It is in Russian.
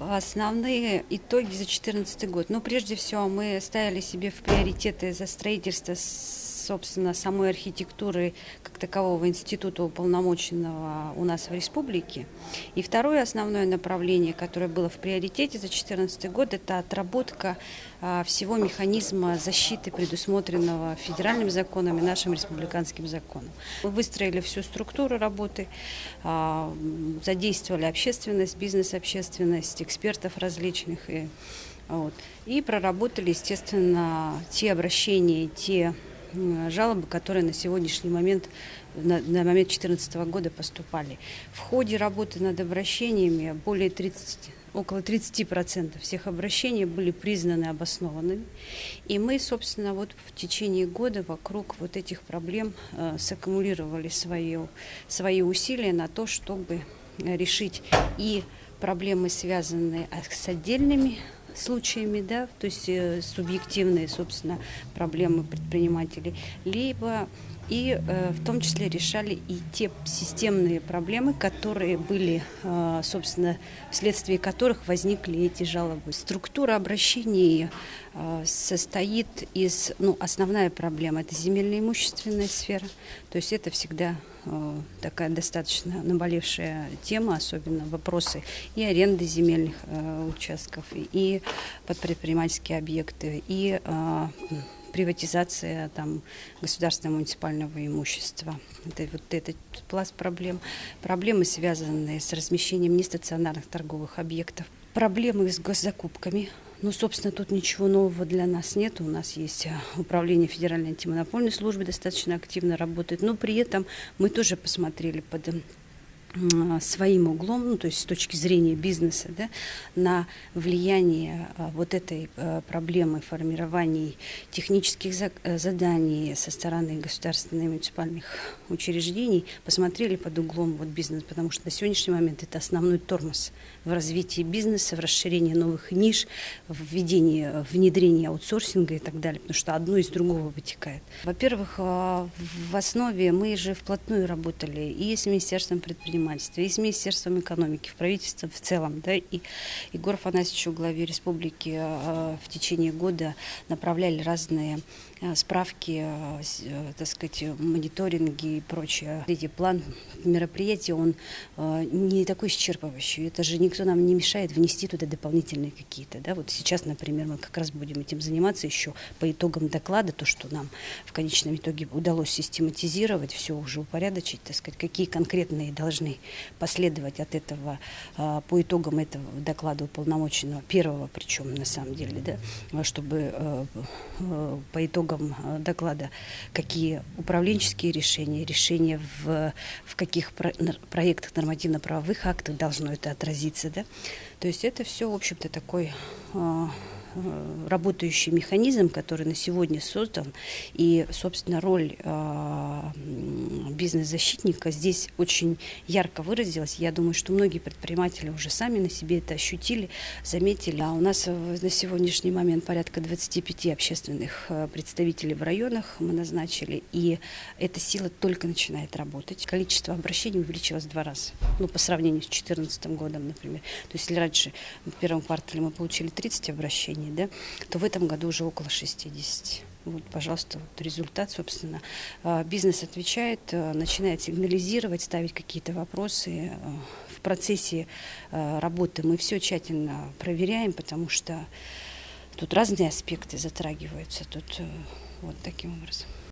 Основные итоги за 2014 год. Ну, прежде всего, мы ставили себе в приоритеты за строительство, собственно, самой архитектуры как такового института уполномоченного у нас в республике. И второе основное направление, которое было в приоритете за 2014 год, это отработка всего механизма защиты, предусмотренного федеральным законом и нашим республиканским законом. Мы выстроили всю структуру работы, задействовали общественность, бизнес-общественность, экспертов различных. И проработали, естественно, те обращения, те жалобы, которые на сегодняшний момент, на момент 2014 года поступали. В ходе работы над обращениями около 30% всех обращений были признаны обоснованными. И мы, собственно, вот в течение года вокруг вот этих проблем саккумулировали свои усилия на то, чтобы решить и проблемы, связанные с отдельными случаями, да, то есть субъективные, собственно, проблемы предпринимателей, либо и в том числе решали и те системные проблемы, которые были, собственно, вследствие которых возникли эти жалобы. Структура обращений состоит из, основная проблема – это земельно-имущественная сфера, то есть это всегда такая достаточно наболевшая тема, особенно вопросы и аренды земельных участков, и под предпринимательские объекты, и приватизация государственного муниципального имущества. Это вот этот пласт проблем. Проблемы, связанные с размещением нестационарных торговых объектов. Проблемы с госзакупками. Собственно, тут ничего нового для нас нет. У нас есть управление Федеральной антимонопольной службы, достаточно активно работает. Но при этом мы тоже посмотрели под своим углом, то есть с точки зрения бизнеса, да, на влияние вот этой проблемы формирования технических заданий со стороны государственных и муниципальных учреждений, посмотрели под углом бизнес, потому что на сегодняшний момент это основной тормоз в развитии бизнеса, в расширении новых ниш, в внедрении аутсорсинга и так далее, потому что одно из другого вытекает. Во-первых, в основе мы же вплотную работали и с Министерством предпринимательства, и с Министерством экономики, в правительстве в целом, да, и Егору Афанасьевичу, главе республики, в течение года направляли разные справки, так сказать, мониторинги и прочее. Третий план мероприятий, он не такой исчерпывающий. Это же никто нам не мешает внести туда дополнительные какие-то. Да? Вот сейчас, например, мы как раз будем этим заниматься еще по итогам доклада, то, что нам в конечном итоге удалось систематизировать, все уже упорядочить, так сказать, какие конкретные должны последовать от этого, по итогам этого доклада уполномоченного, первого причем на самом деле, да, чтобы по итогам доклада, какие управленческие решения в каких проектах нормативно-правовых актах должно это отразиться. Да? То есть это все, в общем-то, такой работающий механизм, который на сегодня создан, и, собственно, роль бизнес-защитника здесь очень ярко выразилась. Я думаю, что многие предприниматели уже сами на себе это ощутили, заметили. А у нас на сегодняшний момент порядка 25 общественных представителей в районах мы назначили, и эта сила только начинает работать. Количество обращений увеличилось в 2 раза, по сравнению с 2014 годом, например. То есть, если раньше в первом квартале мы получили 30 обращений, да, то в этом году уже около 60. Вот, пожалуйста, результат, собственно. Бизнес отвечает, начинает сигнализировать, ставить какие-то вопросы. В процессе работы мы все тщательно проверяем, потому что тут разные аспекты затрагиваются. Тут вот таким образом.